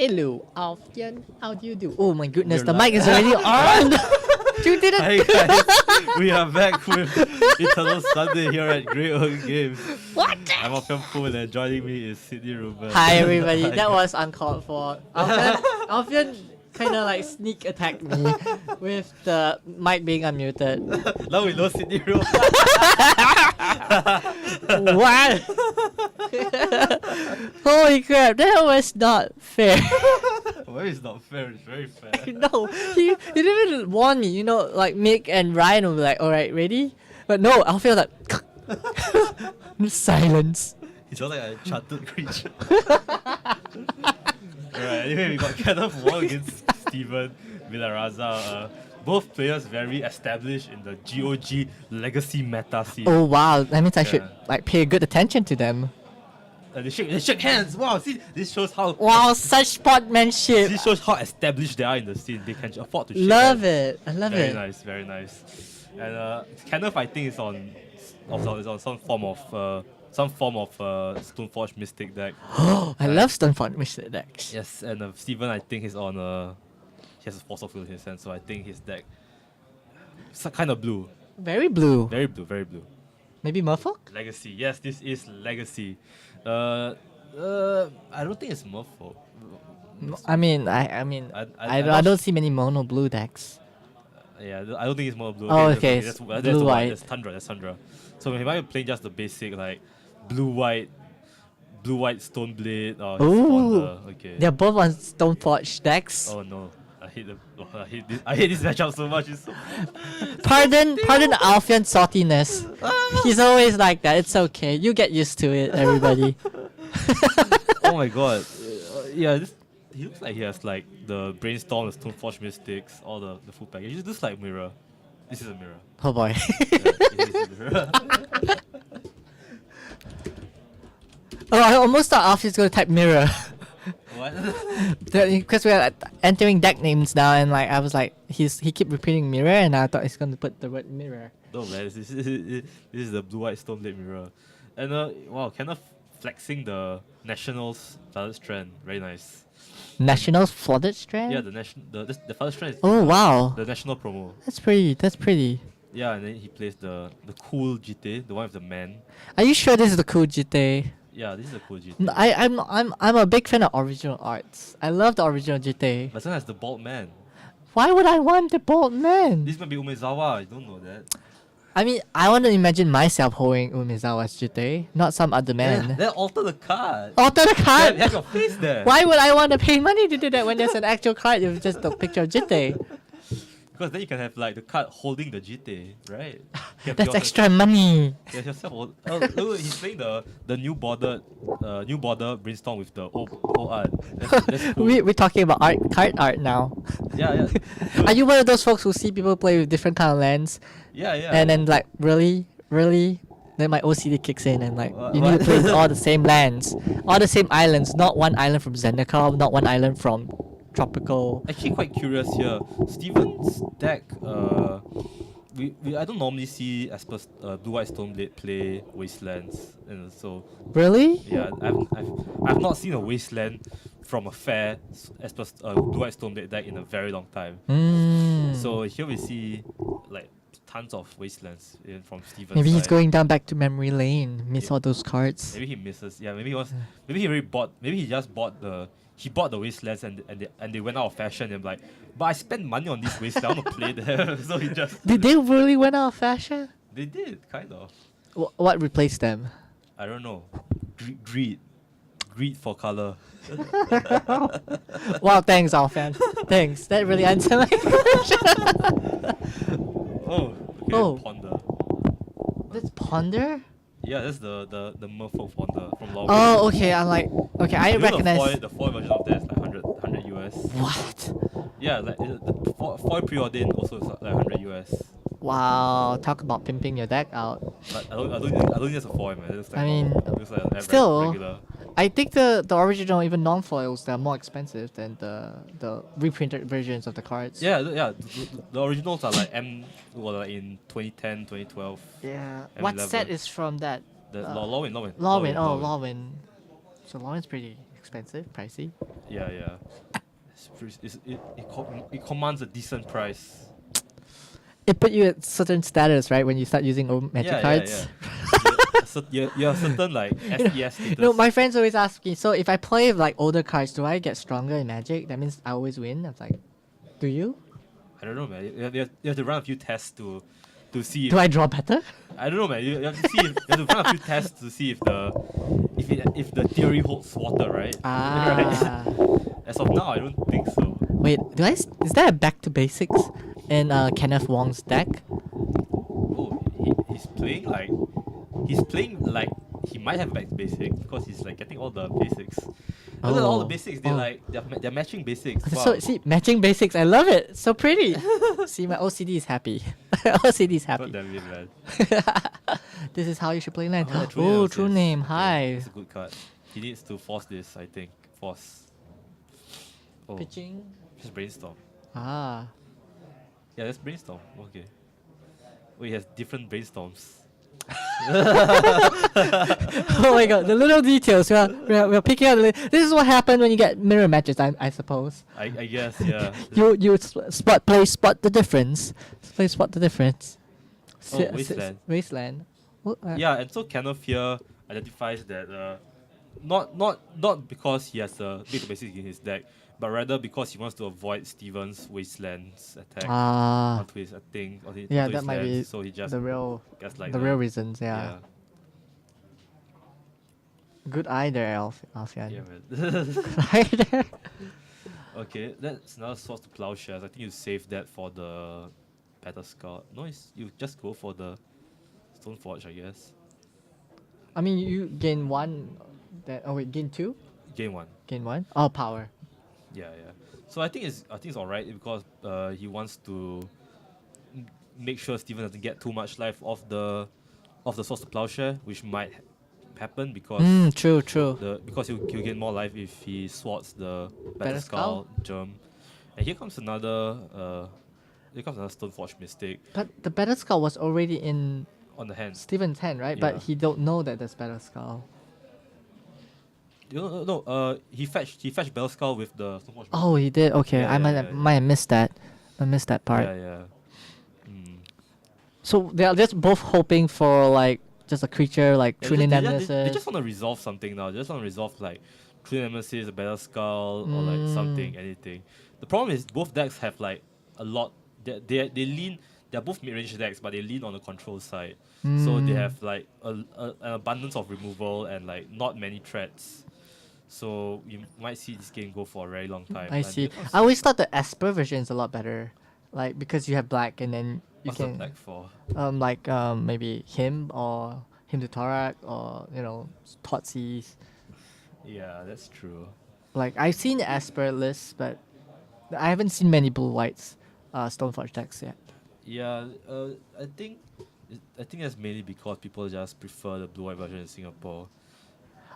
Hello, Alfian. How do you do? Oh my goodness, You're the like- mic is already on. You did Hi it. guys, we are back with Eternal Sunday here at Great Oak Games. What? I'm Alfian Poon and joining me is Sydney Ruben. Hi everybody. Hi, That guys. was uncalled for. Alfian kind of like sneak attacked me with the mic being unmuted. Now we know Sydney Ruben. What? Holy crap! That was not fair. Well, it's not fair, it's very fair. No, he didn't even warn me. You know, like Mick and Ryan will be like, "All right, ready?" But no, Alfian was like silence. He's just like a chartered creature. Alright, anyway, we got Kenneth Wong against Steven Villaraza. Both players very established in the GOG legacy meta scene. Oh wow, that means I should Yeah. like pay good attention to them. They shake hands. Wow, see, this shows how Wow, such sportsmanship. this shows how established they are in the scene. They can afford to shake Love hands. it. I love Very it. nice, very nice. And Kenneth, I think, is on some form of Stoneforge Mystic deck. I love Stoneforge Mr. Dex. Yes, and Steven, I think, is on he has a Force of Will in his hand, so I think his deck is kind of blue. Very blue. Very blue, very blue. Maybe Merfolk? Legacy. Yes, this is Legacy. I don't think it's Merfolk. I mean, I don't see many mono blue decks. Yeah, I don't think it's more blue. Oh, okay, That's it's the blue white. That's Tundra. That's Tundra. So if I'm playing just the basic like blue white Stoneblade or Ooh. okay. They're both on Stoneforge decks. Oh no, I hate them. Oh, I hate this matchup so much. It's so Pardon Alfian's saltiness. He's always like that. It's okay. You get used to it, everybody. oh my god. Yeah, he looks like he has like the Brainstorm, the Stoneforge Mystics, all the full package. It looks like mirror. This is a mirror. Oh boy. Yeah, it is a mirror. Oh, I almost thought Alfian's gonna type mirror. What? Because we're like, entering deck names now, and like I was like, he keep repeating mirror, and I thought he's gonna put the word mirror. No man, this is the blue white Stoneblade mirror. And wow, kind of flexing the Nationals Violet Strand. Very nice. Nationals flooded strand. Yeah, the Violet Strand is Oh wow, the national promo. that's pretty. That's pretty. Yeah, and then he plays the cool GT, the one with the man. Are you sure this is the cool GT? Yeah, this is the cool GT. I'm a big fan of original arts. I love the original GT. But this one has the bald man. Why would I want the bald man? This might be Umezawa, I don't know that. I mean, I want to imagine myself holding Umezawa's GT, not some other man. Then alter the card. Alter the card. Have your face there. Why would I want to pay money to do that when there's an actual card with just the picture of GT? Because then you can have like the card holding the GT, right? You have That's yours- extra money. Yeah, yourself. Oh, look, he's playing the new border brainstorm with the old art. That's cool. We're talking about card art now. Yeah. Are you one of those folks who see people play with different kind of lands, Yeah. and then like really, then my OCD kicks in and like you need What? to play with all the same lands, all the same islands, not one island from Zendikar, not one island from Tropical. Actually, quite curious here. Steven's deck. I don't normally see Asper's Blue White Stoneblade play Wastelands, and so Really? yeah, I've not seen a Wasteland from a fair Asper's Blue White Stoneblade deck in a very long time. So here we see like tons of Wastelands from Steven's Maybe he's side. going down back to memory lane. Miss Yeah. all those cards. Maybe he misses. Yeah, maybe he was. Maybe he already bought. Maybe he just bought the. He bought the Wastelands and they went out of fashion and like, but I spent money on this Wasteland. I want to play them. So he just. Did they really went out of fashion? They did kind of. What replaced them? I don't know. Greed for color. Wow, thanks, Alfan. Thanks. That really answered my question. Oh. Okay, Oh. Ponder. That's Ponder? Yeah, that's the Merfolk Ponder from Law. Oh, okay. I'm like, okay, I recognize. The foil version of that is like 100 US. What? Yeah, like the foil preordained also is like 100 US. Wow, talk about pimping your deck out. But I don't think it's a foil, man. It looks like I mean, it looks like an still, regular. I think the original, even non-foils, they're more expensive than the reprinted versions of the cards. Yeah. The originals are like like in 2010, 2012. Yeah. M11. What set is from that? The Lawin. Lawin. Oh, Lawin. So Lawin's pretty expensive, pricey. Yeah. It commands a decent price. It put you at certain status, right, when you start using old magic cards. You have certain like SES status. No, my friends always ask me, so if I play with like older cards, do I get stronger in Magic? That means I always win. I'm like, do you? I don't know, man. You have to run a few tests to see. Do I draw better? I don't know, man. You have to see. You have to run a few tests to see if the theory holds water, right? Ah. As of now, I don't think so. Wait, is there a back to basics in Kenneth Wong's deck? Oh, he's playing like he might have back to basics because he's like getting all the basics. Look at all the basics. They're matching basics. Wow. So see, matching basics. I love it. So pretty. See, my OCD is happy. OCD is happy. God damn it, man. This is how you should play land. Oh, Oh, true name. Okay, Hi. that's a good card. He needs to force this, I think. Force. Oh, Pitching. just brainstorm. Ah. Yeah, let's brainstorm. Okay. Oh, he has different brainstorms. Oh my god, the little details. We're picking out. This is what happened when you get mirror matches, I suppose. I guess, yeah. You spot the difference. Spot the difference. Wasteland. Wasteland. What, Yeah, and so Kenneth here identifies that not because he has a big basic in his deck, but rather because he wants to avoid Steven's Wasteland's attack onto his thing. Yeah, onto that his might lands, be so he just the real gets like the real reasons. Yeah. Yeah, Good eye there, Alfian. yeah, man. Good eye there. Okay, that's another source to plowshares. I think you save that for the Battle Scout. No, you just go for the Stoneforge, I guess. I mean, you gain one. Gain two. Game one. Gain one. Oh, power. Yeah. So I think it's alright because he wants to make sure Steven doesn't get too much life off the source to plowshare, which might happen because True. because he'll gain more life if he swats the Battle Battle Skull germ. And here comes another Stoneforge mistake But the Battle Skull was already in on the hand. Steven's hand, right? Yeah. But he don't know that there's Battle Skull. No, he fetched Battle Skull with the Stoneforge. Oh, he did. Okay, Yeah, I yeah. might have missed that. I missed that part. Yeah. So they're just both hoping for like just a creature like Yeah, Trinity Nemesis. they just want to resolve something now. They just want to resolve like Trinity Nemesis, a Battle Skull, or like something, anything. The problem is both decks have like a lot. They lean. They're both mid-range decks, but they lean on the control side. So they have like an abundance of removal and like not many threats. So you might see this game go for a very long time. I And see. because- I always thought the Esper version is a lot better, like because you have black and then you What's the can black for? maybe him to Torak or Thoughtseize. Yeah, that's true. Like I've seen the Esper lists, but I haven't seen many blue whites Stoneforge decks yet. Yeah, I think that's mainly because people just prefer the blue white version in Singapore.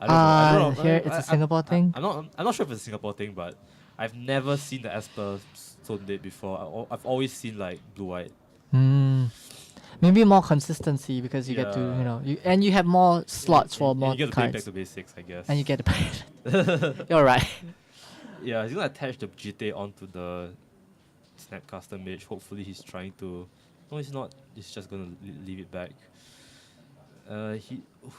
I don't know. Here it's a Singapore thing. I'm not sure if it's a Singapore thing, but I've never seen the Esper Stoneblade before. I've always seen like blue white. Maybe more consistency because you get to you have more slots for more and you get to play back cards, to basics, I guess. and you get to play. You're right. Yeah, he's gonna attach the GTA onto the Snapcaster Mage. Hopefully, he's trying to. No, he's not. He's just gonna leave it back.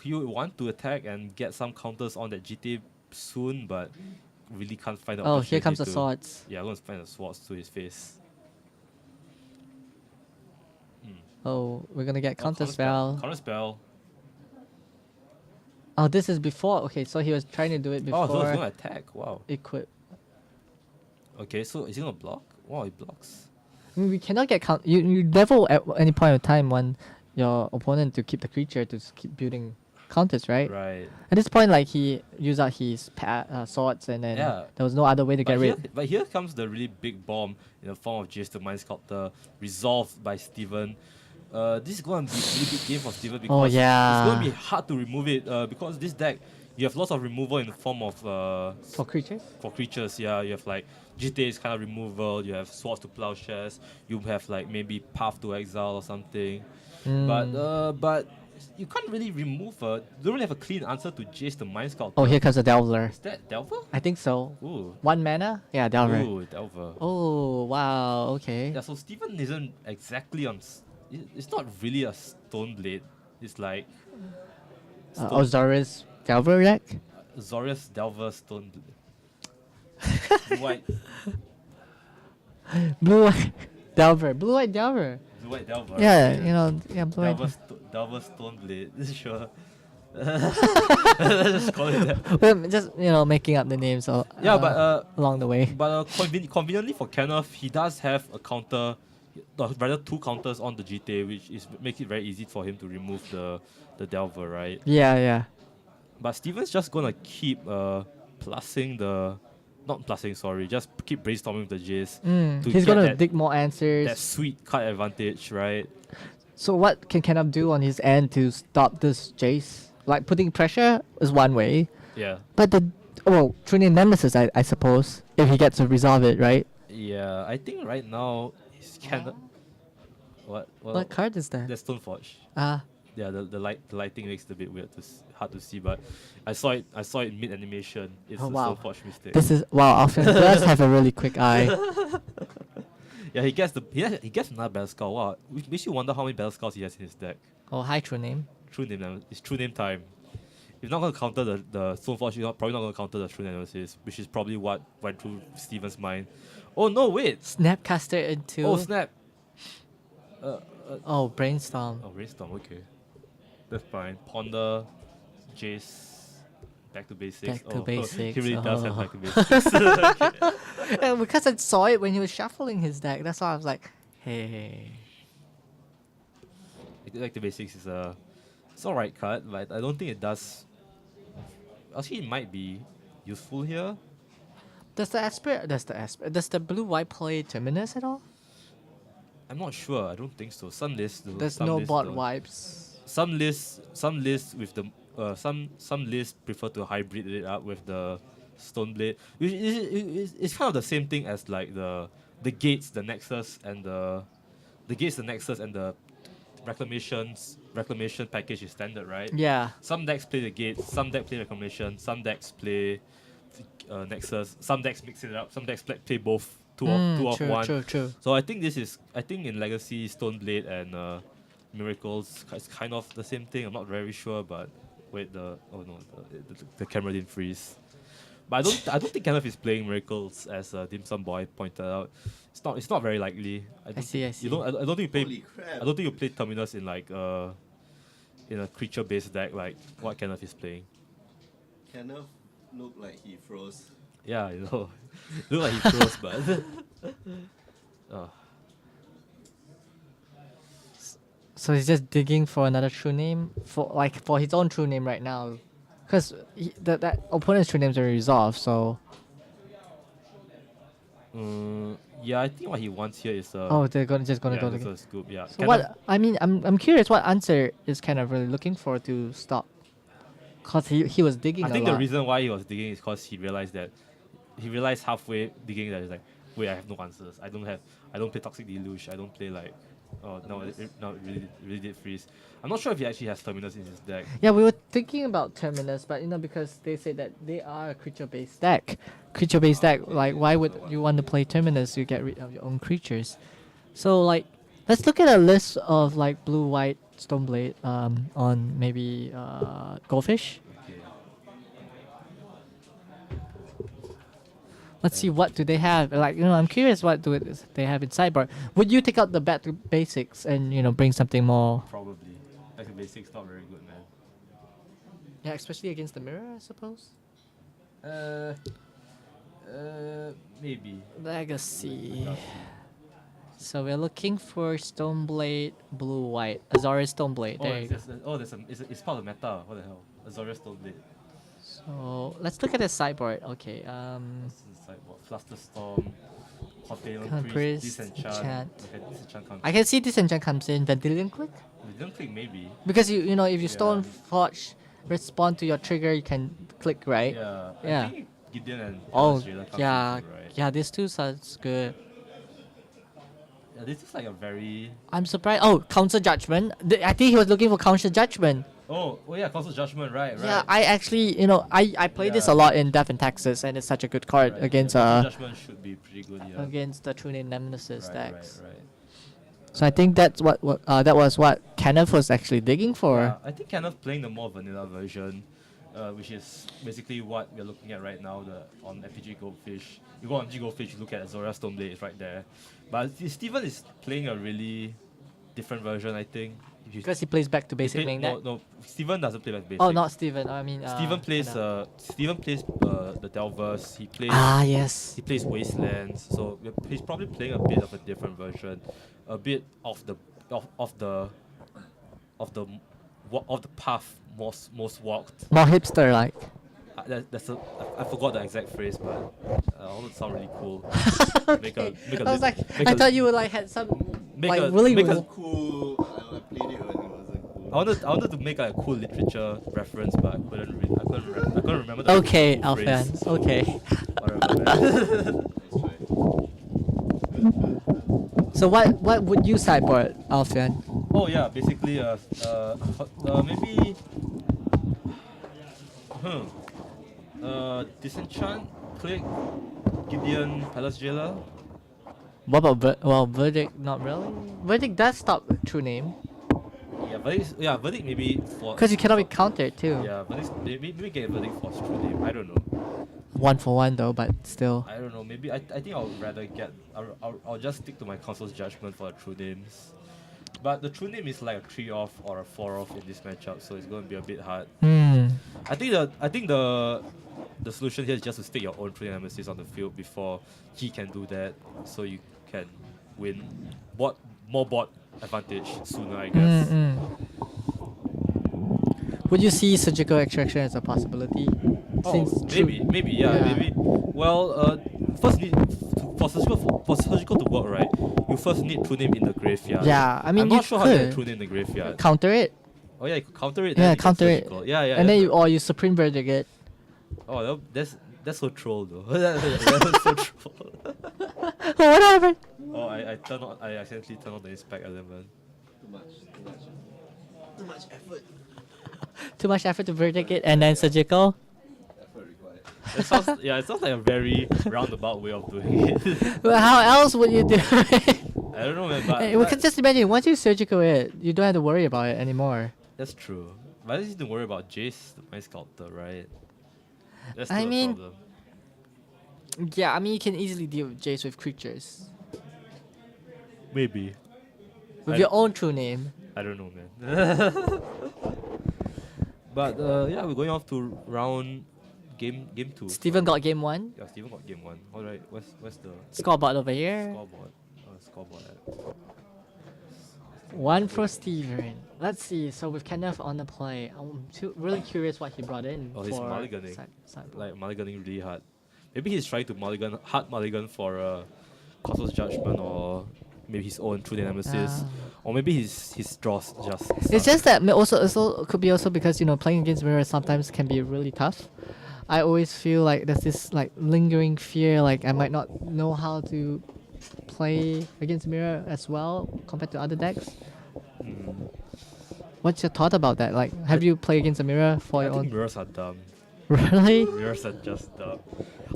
He would want to attack and get some counters on that GTA soon, but really can't find the Oh, here comes the opportunity to- swords. Yeah, I'm gonna find the swords to his face. Oh, we're gonna get counter spell. Counter spell. Oh, this is before. Okay, so he was trying to do it Oh, so he's before gonna attack. Wow. equip. Okay, so is he gonna block? Wow, he blocks. I mean, we cannot get count. You never at any point of time want your opponent to keep the creature to keep building counters, right? Right. At this point, like he used out his swords, and then Yeah. there was no other way to get rid. But here comes the really big bomb in the form of Jace the Mind Sculptor, resolved by Steven. This is going to be a really big game for Steven because yeah. it's going to be hard to remove it because this deck, you have lots of removal in the form of For creatures? for creatures. Yeah, you have like GTA's kind of removal, you have Swords to Plowshares, you have like maybe Path to Exile or something. But you can't really remove a. You don't really have a clean answer to Jace the Mind Sculptor. Oh, here comes a Delver. Is that Delver? I think so. Ooh. 1 mana? Yeah, Delver. Ooh, Delver. Oh, wow. Okay. Yeah, so Steven isn't exactly on. It's not really a Stoneblade. It's like Ozorus Delver deck? Zorius Delver Stoneblade. White, Blue-white Delver. Blue-white Delver. White Delver. Yeah, you know, yeah, blue-white. Delver Stoneblade. Sure. Let's just call it that. Well, just, you know, making up the names Yeah, but along the way. conveniently for Kenneth, he does have a counter, rather 2 counters on the GTA, which is makes it very easy for him to remove the Delver, right? Yeah, yeah. But Steven's just gonna keep plussing the, not plussing, sorry, just keep brainstorming the Jace. To He's get gonna that, dig more answers. that sweet card advantage, right? So what can Kenneth do on his end to stop this Jace? Like putting pressure is one way, Yeah. but True Name Nemesis, I suppose, if he gets to resolve it, right? Yeah, I think right now he's kind of. What? Well, What card is that? that's Stoneforge. Ah, Yeah, the lighting makes it a bit weird hard to see, but I saw it mid animation. It's Oh, a wow. Stoneforge mistake. this is Alpha does have a really quick eye. Yeah, he gets another Battle Skull. Wow, which makes you wonder how many Battle Skulls he has in his deck. Oh, hi, True Name. It's True Name time. If not gonna counter the Stoneforge, you're probably not gonna counter the True Name Analysis, which is probably what went through Steven's mind. Oh no, wait! Snapcaster into. Oh snap! Oh, Brainstorm. Oh, Rainstorm, okay. That's fine. Ponder, Jace, back to basics. Back to basics, He really does have oh. back to basics. Okay. And because I saw it when he was shuffling his deck, that's why I was like, hey. Back to basics is it's alright card, but I don't think it does. Actually, it might be useful here. Does the blue-white play Terminus at all? I'm not sure. I don't think so. Some lists do. There's some no lists bot don't. wipes. Some lists with the some lists prefer to hybrid it up with the Stoneblade, which is kind of the same thing as like the gates, the Nexus, and the gates, the Nexus, and the reclamation package is standard, right? Yeah. Some decks play the gates, some decks play reclamation, some decks play Nexus, some decks mix it up, some decks play both two of one. True. So I think in Legacy, Stoneblade and Miracles is kind of the same thing. I'm not very sure, but wait, the camera didn't freeze. But I don't think Kenneth is playing Miracles, as Dim Sum Boy pointed out. It's not very likely. I see. I don't think you play. Holy crap. I don't think you play Terminus in like in a creature based deck like what Kenneth is playing. Kenneth looked like he froze. Yeah, you know, look like he froze, but. So he's just digging for another true name for his own true name right now, because that opponent's true names are resolved. So Yeah, I think what he wants here is they're gonna go this to. is scoop. Yeah. So what I mean, I'm curious what answer is kind of really looking for to stop, cause he was digging. I a think lot. the reason why he was digging is because he realized halfway digging that he's like, wait, I have no answers. I don't play Toxic Deluge. I don't play like, oh no, it really did freeze. I'm not sure if he actually has Terminus in his deck. Yeah, we were thinking about Terminus, but because they say that they are a creature-based deck. Creature-based deck, like why would you want to play Terminus? You get rid of your own creatures. So like, let's look at a list of like blue-white Stoneblade on maybe Goldfish. Okay. Let's see what do they have. Like I'm curious what they have in sideboard. Would you take out the back to basics and bring something more? Probably. Back to basics, not very good, man. Yeah, especially against the mirror, I suppose. Maybe. Legacy. So we're looking for Stoneblade, blue-white. Azorius Stoneblade. There you go. It's part of the meta. What the hell? Azorius Stoneblade. So let's look at the sideboard. Okay. This is like what? Flusterstorm, Container Priest, Priest, Disenchant. Enchant. Okay, Disenchant comes. I can see Disenchant comes in. Vendilion Click? Don't think maybe. Because if you Yeah. Stoneforge respond to your trigger, you can click, right? Yeah. Yeah. I think Gideon and Oh, Jailer comes yeah. in too, right? Yeah, this too sounds good. Yeah, this is like a very. I'm surprised. Oh, counter judgment. I think he was looking for counter judgment. Oh yeah, Council Judgment, right. Yeah, I actually, I play this a Yeah. lot in Death in Texas, and it's such a good card Right, against yeah, Council Judgment should be pretty good, yeah. against the True Name Nemesis right, decks. right. So I think that's that was what Kenneth was actually digging for. Yeah, I think kind of playing the more vanilla version, which is basically what we're looking at right now. On FPG Goldfish, you go on G Goldfish, you look at Azorius Stoneblade, it's right there. But Steven is playing a really different version, I think. If you Because he plays back to basic main deck. no, Steven doesn't play like basic. Oh, not Steven. I mean, Steven plays Kenneth. the Delvers. He plays Yes. he plays Wastelands. So he's probably playing a bit of a different version, a bit of the path most walked. More hipster like. I forgot the exact phrase, but I want to sound really cool. Make a I was like, make I a- thought you would like had some make like a- really make a- cool. Cool. I played it when it wasn't cool. I wanted to make a cool literature reference, but I couldn't remember the Okay, full phrase, Alfian. so Okay. whatever, man. That's right. So what would you sideboard, Alfian? Oh yeah, basically maybe Disenchant, Click, Gideon, Palace Jailer. What about Verdict? Not really. Verdict does stop True Name Verdict maybe for because you cannot be countered too. yeah, Verdict maybe get a Verdict for True Name. I don't know. 1 for 1 though, but still. I don't know. Maybe I think I'll rather get I'll just stick to my Council's Judgment for the True Names. But the True Name is like a 3-off or a 4-off in this matchup, so it's going to be a bit hard. I think the solution here is just to stick your own True Nemesis on the field before he can do that, so you can win more board advantage sooner, I guess. Would you see surgical extraction as a possibility? Oh, maybe, yeah, maybe. Well, first need for surgical to work, right? You first need True Name in the graveyard. Yeah, I mean I'm you not sure how to get could True Name in the graveyard. counter it. Oh yeah, you could counter it. Yeah, then you get counter it. surgical. Yeah, And then that's you Supreme Verdict it. Oh, that's so troll though. That's so troll. What happened? Oh, I accidentally turned on the inspect element. Too much effort. Too much effort to verdict it and then surgical. Effort required. It sounds like a very roundabout way of doing it. Well, how else would you do it? I don't know, man, but We can just imagine once you surgical it, you don't have to worry about it anymore. that's true. But I just need to worry about Jace, the Mind Sculptor, right? That's I still a mean- problem. Yeah, I mean you can easily deal with Jace with creatures. Maybe. With I- your own True Name. I don't know, man. But yeah, we're going off to round game 2. Steven got game 1. Yeah, Steven got game 1. All right, where's the Scoreboard over here. scoreboard? Scoreboard. 1 for Steven. Let's see. So with Kenneth on the play, I'm really curious what he brought in. Oh, he's for mulliganing. sideboard. Like mulliganing really hard. Maybe he's trying to hard mulligan for Cosmos Judgment, or maybe his own True Nemesis, Ah. or maybe his draws just. It's suck. just that also could be also because playing against mirror sometimes can be really tough. I always feel like there's this like lingering fear like I might not know how to play against mirror as well compared to other decks. Mm. What's your thought about that? Like, have you played against a mirror for I your think own? mirrors are dumb. Really? Mirrors are just dumb.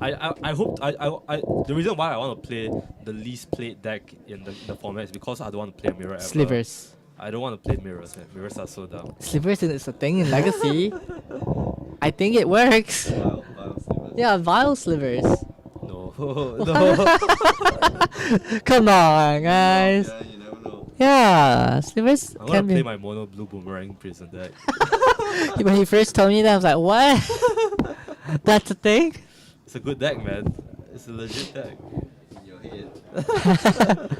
I hope the reason why I want to play the least played deck in the format is because I don't want to play a mirror ever. Slivers. I don't want to play mirrors, man. Mirrors are so dumb. Slivers is a thing in Legacy. I think it works. Vile slivers. Yeah, vile slivers. No. No. Come on, guys. Yeah, you never know. Yeah, slivers I can want to be. play my mono blue boomerang prison deck. When he first told me that, I was like, what? That's a thing? It's a good deck, man. It's a legit deck. In your head.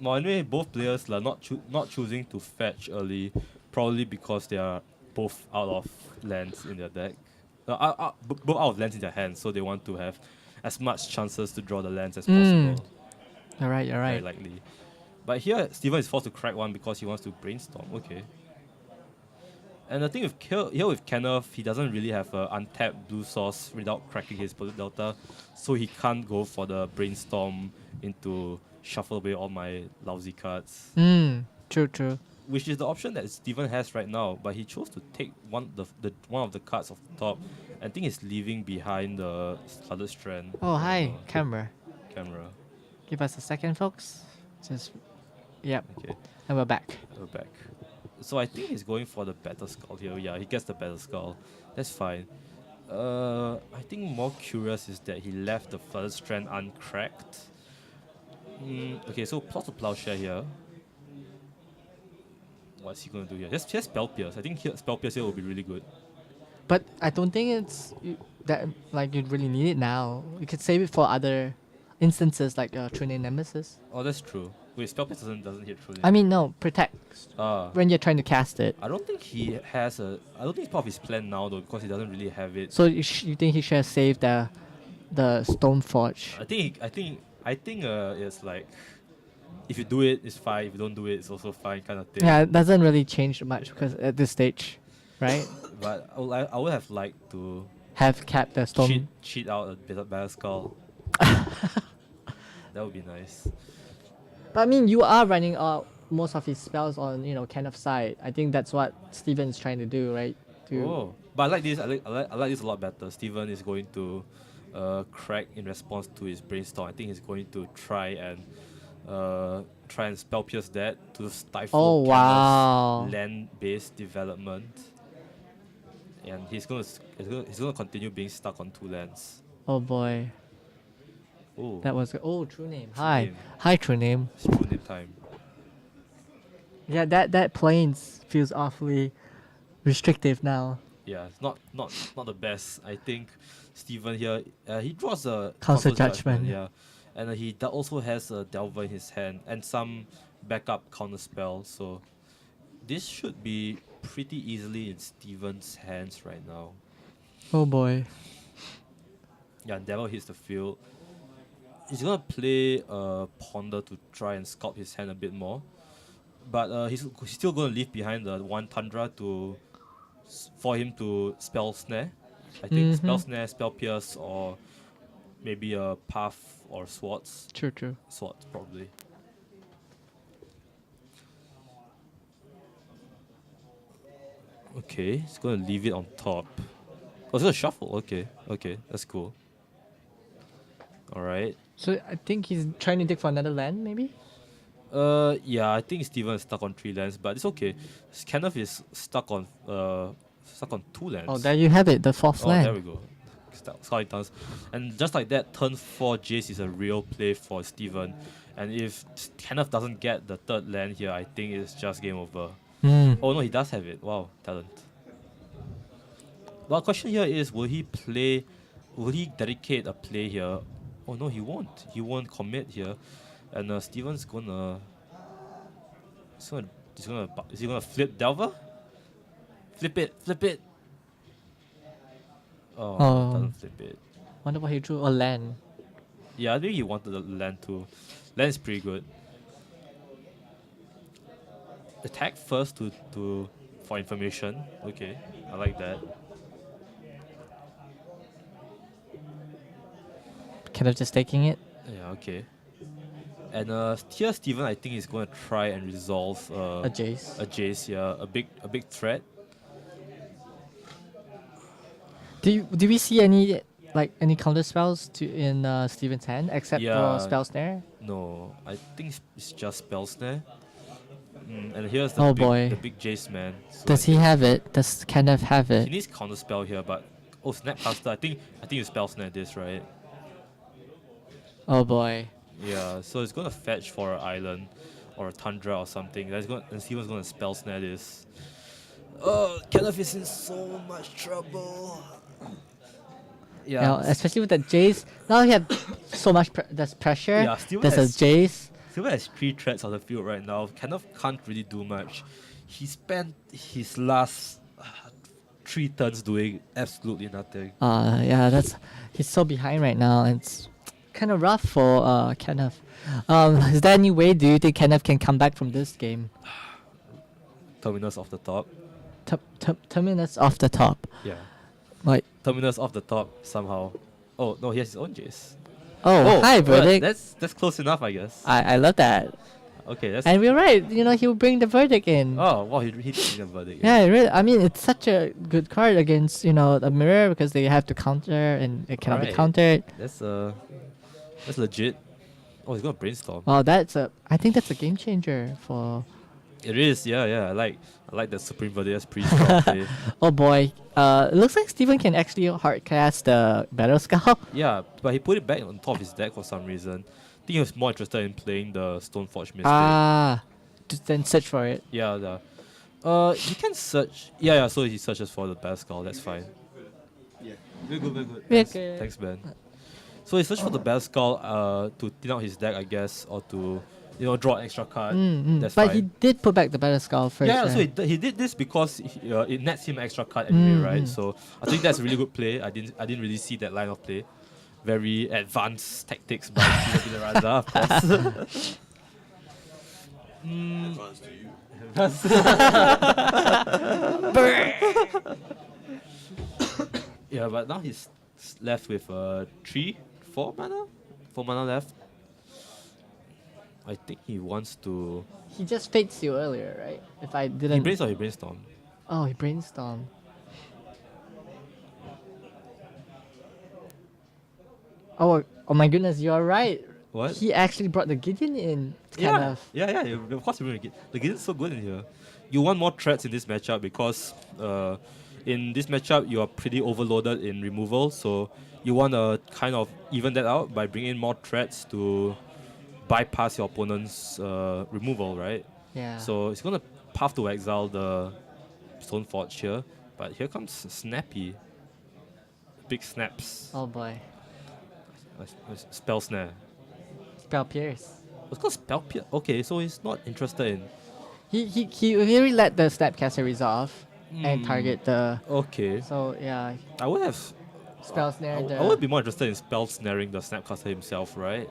Well, anyway, both players are not choosing to fetch early, probably because they are both out of lands in their deck. Both out of lands in their hands, so they want to have as much chances to draw the lands as possible. You're right, you're Very right. likely. But here, Steven is forced to crack one because he wants to brainstorm. Okay. And the thing with Kenneth, he doesn't really have an untapped blue source without cracking his Posit Delta, so he can't go for the brainstorm into shuffle away all my lousy cards. True. Which is the option that Steven has right now, but he chose to take one of the cards off the top. I think he's leaving behind the Flooded Strand. Oh, I hi, don't know. camera. Camera. Give us a second, folks. Just, yep, Okay, and we're back. we're back. So I think he's going for the Battle Skull here. Yeah, he gets the Battle Skull. That's fine. I think more curious is that he left the Flooded Strand uncracked. Okay, so plot to Plowshare here. What's he gonna do here? Just Spell Pierce. I think Spell Pierce here will be really good. But I don't think it's that like you really need it now. You could save it for other instances like True Name Nemesis. Oh, that's true. Wait, Spell Pierce doesn't hit through. I mean, no, protect Ah. when you're trying to cast it. I don't think he has a. I don't think it's part of his plan now though, because he doesn't really have it. So you think he should have saved the Stoneforge? I think it's like, if you do it, it's fine. If you don't do it, it's also fine, kind of thing. Yeah, it doesn't really change much because at this stage, right? But I would have liked to Have kept the stone. cheat out a bit of Battle Skull. That would be nice. But I mean, you are running out most of his spells on Kenneth's side. I think that's what Steven's trying to do, right? Oh, but I like this. I like this a lot better. Steven is going to crack in response to his brainstorm. I think he's going to try and spell pierce that to stifle Oh, wow. land-based development. And he's gonna continue being stuck on 2 lands. Oh boy, Oh, that was True Name. True Hi, Name. hi, True Name. it's true name time. Yeah, that planes feels awfully restrictive now. Yeah, it's not the best. I think Steven here, he draws a Council Council Judgment. yeah, and he also has a Delver in his hand and some backup counter spell. So this should be pretty easily in Steven's hands right now. Oh boy. Yeah, Devil hits the field. He's gonna play Ponder to try and sculpt his hand a bit more, but he's still gonna leave behind the 1 Tundra for him to spell snare. I think spell snare, spell pierce, or maybe a path or swords. True. Swords probably. Okay, he's gonna leave it on top. Oh, it's gonna shuffle. Okay, that's cool. All right. So I think he's trying to dig for another land, maybe. Yeah, I think Steven is stuck on 3 lands, but it's okay. Kenneth is stuck on 2 lands. Oh, there you have it, the 4th Oh, land. there we go. Scully turns. And just like that, turn 4 Jace is a real play for Steven. And if Kenneth doesn't get the 3rd land here, I think it's just game over. Oh no, he does have it. Wow, talent. Well, question here is, will he dedicate a play here? Oh no, he won't. He won't commit here. And Steven's gonna... Is he gonna flip Delver? Flip it! Oh, doesn't flip it. Wonder what he drew. A land. Yeah, I think he wanted the land too. Land is pretty good. Attack first for information. Okay, I like that. Kenneth just taking it. Yeah, okay. And here Steven, I think, is going to try and resolve A Jace. a Jace. Yeah, a big threat. Do we see any counter spells in Steven's hand except Yeah. for spell snare? No, I think it's just spell snare. And here's Oh, the boy. big Jace man. So Does he have it? Does Kenneth have He it? needs counter spell here, but Snapcaster. I think you spell snare this, right? Oh boy. Yeah, so it's gonna fetch for an island or a tundra or something. And Steven's gonna spell snare this. Oh, Kenneth is in so much trouble. You know, especially with the Jace. Now you have so much there's pressure. Yeah, Steven there's a has- Jace. Steven has 3 threats on the field right now. Kenneth can't really do much. He spent his last 3 turns doing absolutely nothing. Yeah, he's so behind right now, and it's kind of rough for Kenneth. Is there any way do you think Kenneth can come back from this game? Terminus off the top. Terminus off the top. Yeah. Like, Terminus off the top somehow. Oh, no, he has his own Jace. Oh, hi, well, verdict. that's close enough, I guess. I love that. Okay, that's. And we're right. You know, he'll bring the verdict in. Oh, wow, he did bring the verdict. Yeah, really. I mean, it's such a good card against the mirror because they have to counter and it cannot be Alright. countered. That's legit. Oh, he's gonna brainstorm. Wow, I think that's a game changer for. It is, yeah. I like the Supreme Verdict as pretty strong play. Oh boy. It looks like Steven can actually hardcast the Battle Skull. Yeah, but he put it back on top of his deck for some reason. I think he was more interested in playing the Stoneforge Mystic. Just then search for it. Yeah. He can search. Yeah. So he searches for the Battle Skull. That's fine. Yeah, very good, very good. Yeah, Thanks, okay. thanks, Ben. So he searched for the Battle Skull to thin out his deck, I guess, or to draw an extra card. That's But fine. he did put back the Battle Skull first. Yeah, right? so he did this because it nets him an extra card anyway, right? Mm. So I think that's a really good play. I didn't really see that line of play. Very advanced tactics by Steven Raza, of course. Advance to you. Yeah, but now he's left with 4 mana left. I think he wants to. He just faked you earlier, right? If I He didn't. brainstorm. Oh, he brainstormed. Oh my goodness, you're right. What? He actually brought the Gideon in. Kind Yeah, of. yeah. Of course, you're gonna get the Gideon's so good in here. You want more threats in this matchup because in this matchup you are pretty overloaded in removal, so you want to kind of even that out by bringing in more threats to bypass your opponent's removal, right? Yeah. So it's gonna path to exile the Stoneforge here, but here comes Snappy. Big snaps. Oh boy. Spell snare. Spell Pierce. It's called spell pierce. Okay, so he's not interested in. He really let the Snapcaster resolve and target the. Okay. So yeah, I would have. spell snare. I would be more interested in spell snaring the Snapcaster himself, right?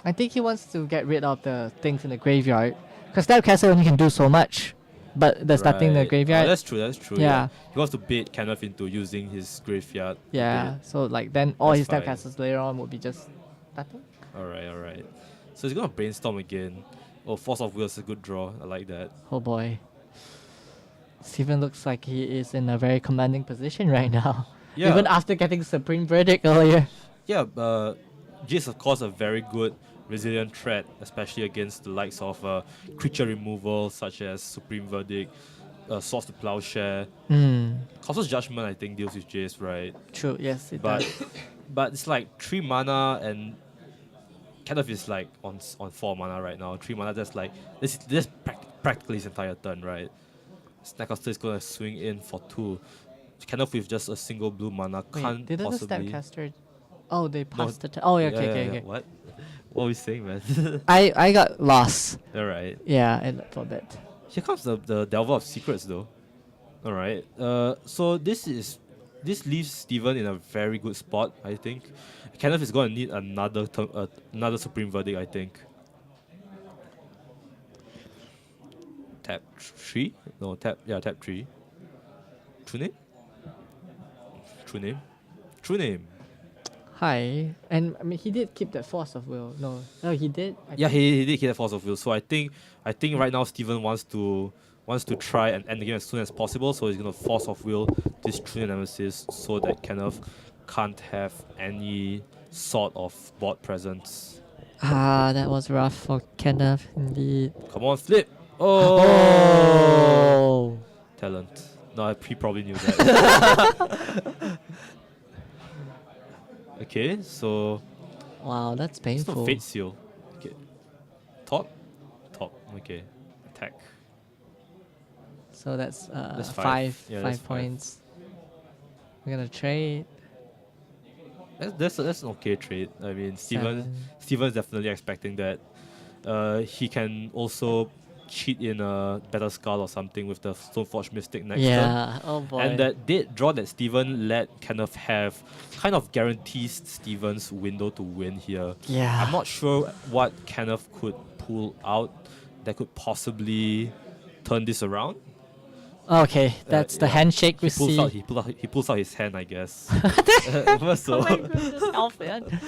I think he wants to get rid of the things in the graveyard because Snapcaster only can do so much, but there's nothing in the Right. graveyard. That's true. Yeah. He wants to bait Kenneth into using his graveyard. a Yeah, bit. so like then all That's his fine. Snapcasters later on would be just nothing. Alright. So he's gonna brainstorm again. Oh, Force of Will is a good draw. I like that. Oh boy. Steven looks like he is in a very commanding position right now. Yeah. Even after getting Supreme Verdict earlier. Yeah, G is of course a very good resilient threat, especially against the likes of creature removal such as Supreme Verdict, Swords to Plowshare. Cosmos Judgment I think deals with Jace, right? True, yes, it But does. but it's like 3 mana and kind of is like on 4 mana right now. 3 mana that's like this practically his entire turn, right? Snapcaster is gonna swing in for 2. Kind of with just a single blue mana Wait, can't didn't the possibly. Snapcaster... Oh, they passed the... Oh, yeah, okay. What? What are we saying, man? I got lost. Alright. Yeah, for a bit. Here comes the Delver of Secrets though. Alright. So this leaves Steven in a very good spot, I think. Kenneth is gonna need another Supreme Verdict, I think. Tap 3? No, tap 3. True name. Hi. And I mean, he did keep that Force of Will. No, he did? Yeah, he did hit a Force of Will. So I think right now Steven wants to try and end the game as soon as possible. So he's gonna Force of Will this True Nemesis so that Kenneth can't have any sort of board presence. That was rough for Kenneth, indeed. Come on, flip! Oh! Oh! Talent. No, he probably knew that. Okay, so Wow, that's it's painful. not Fate Seal. Okay. Top. Okay. Attack. So that's, That's 5. five, Yeah, five that's 5. points. We're gonna trade. That's an okay trade. I mean, Steven's definitely expecting that. He can also cheat in a Battle Skull or something with the Stoneforge Mystic next turn. Yeah, oh boy. And that dead draw that Steven let Kenneth have kind of guarantees Steven's window to win here. Yeah. I'm not sure what Kenneth could pull out that could possibly turn this around. Okay, that's the yeah. handshake we see. He pulls out his hand, I guess. Oh So, my goodness, Alfian.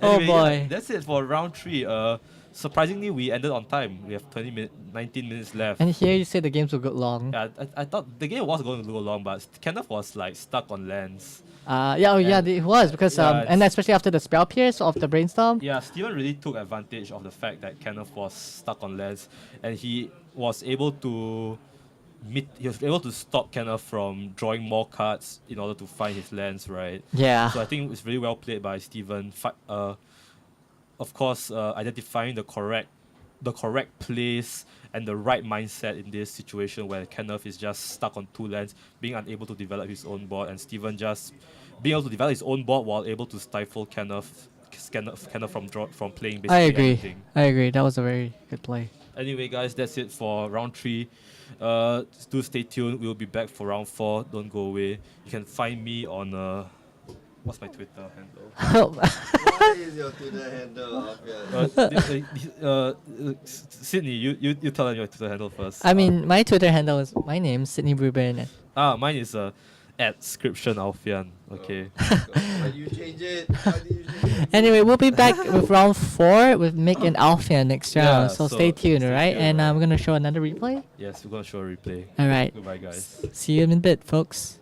Oh anyway, yeah, boy. that's it for round 3. Surprisingly, we ended on time. We have 19 minutes left. And here you say the games will go long. Yeah, I thought the game was going to go long, but Kenneth was like stuck on lands. Yeah, And- it was because yeah, and it's- especially after the spell pierce of the brainstorm. Yeah, Steven really took advantage of the fact that Kenneth was stuck on lands, and he was able to stop Kenneth from drawing more cards in order to find his lands, right? Yeah. So I think it's really well played by Steven. Of course, identifying the correct place and the right mindset in this situation where Kenneth is just stuck on 2 lands, being unable to develop his own board, and Steven just being able to develop his own board while able to stifle Kenneth from playing basically I agree. anything. I agree. That was a very good play. Anyway, guys, that's it for round 3. Do stay tuned. We'll be back for round 4. Don't go away. You can find me on what's my Twitter handle? What is your Twitter handle, Alfian? Sydney, you tell them your Twitter handle first. I mean, my Twitter handle is my name, Sydney Bruben. Mine is @scription Alfian. Okay. Why do you change it? Why do you change it? Anyway, we'll be back with round 4 with Mick and Alfian next round. Yeah, So so stay tuned, stay alright? tuned, And right. we're gonna show another replay. Yes, we're gonna show a replay. Alright. Goodbye, guys. See you in a bit, folks.